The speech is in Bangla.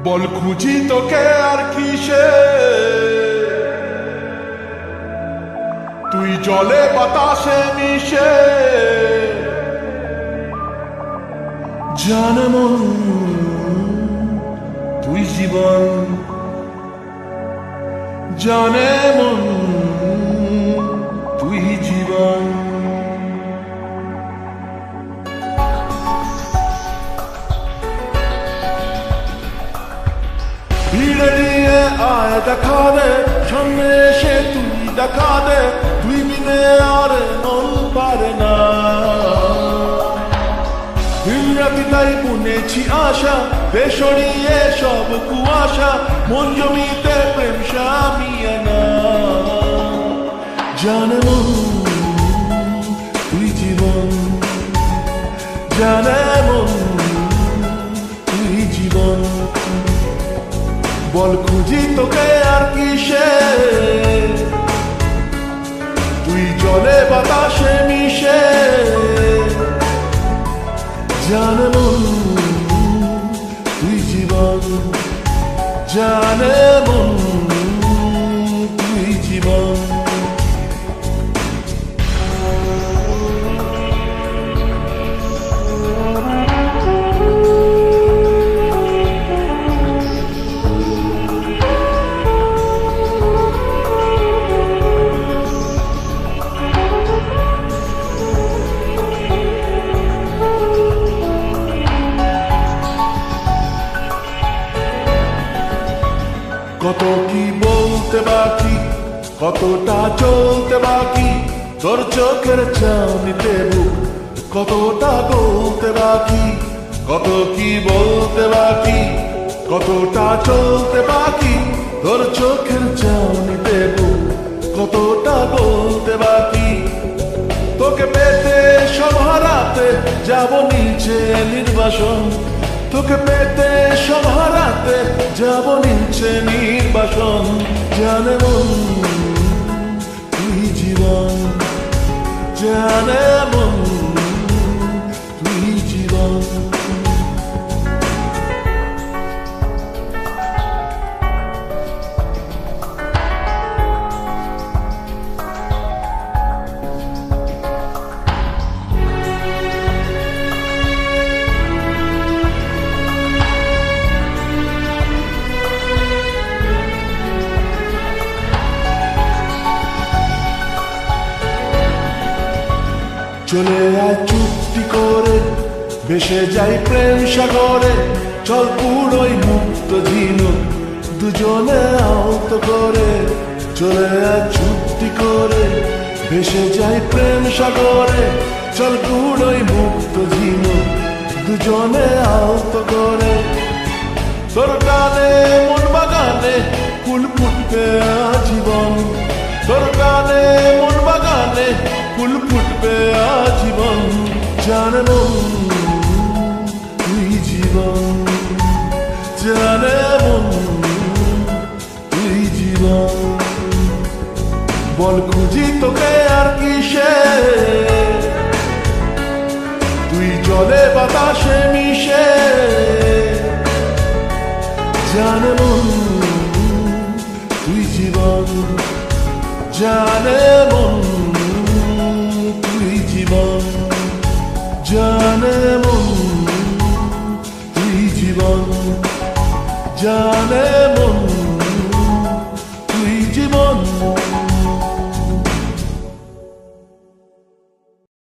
বল খুঁজি তোকে আর কিসে, তুই জলে বাতাসে মিশে। জানে মন তুই জীবন, জানে মন তুই জীবন। ভিড়ে নিয়ে আয় দেখা দে, সামনে এসে তুই দেখা দে, তুই বিনে আর মন পারে না। দিনরাতি তাই বুনেছি আশা, বেসরিয়ে সব কুয়াশা, মন জমিতে প্রেম শামিয়ানা। জানে মন তুই জীবন, জানে মন তুই জীবন। বল খুঁজি তোকে আর কিসে, তুই জলে বাতাসে মিশে। জানে মন তুই জীবন, জানে মন তুই জীবন। কত কি বলতে বাকি, কতটা চলতে বাকি, তোর চোখের চাউনিতে বুক কতটা গলতে বাকি। কত কি বলতে বাকি, কতটা চলতে বাকি, তোর চোখের চাউনিতে বুক কতটা গলতে বাকি। তোকে পেতে সব হারাতে যাব নিচে নির্বাসন, তোকে পেতে সব হারাতে যাব নিচে নির্বাসন। জানে মন তুই জীবন, জানে মন তুই জীবন। চলে আয় চুক্তি করে, ভেসে যাই প্রেম সাগরে, চল পুরোই মুক্ত ঝিনুক দুজনে আহত করে। চলে আয় চুক্তি করে, ভেসে যাই প্রেম সাগরে, চল পুরোই মুক্ত ঝিনুক দুজনে আহত করে। তোর গানে মন বাগানে ফুল ফুটবে আজীবন, তোর গানে মন বাগানে ফুল ফুটবে আজীবন। জানে মন তুই জীবন, জানে মন তুই জীবন। বল খুঁজি তোকে আর কিসে, তুই জলে বাতাসে মিশে। জানে মন তুই জীবন, জানে মন তুই জীবন, জানে মন তুই জীবন, জানে মন।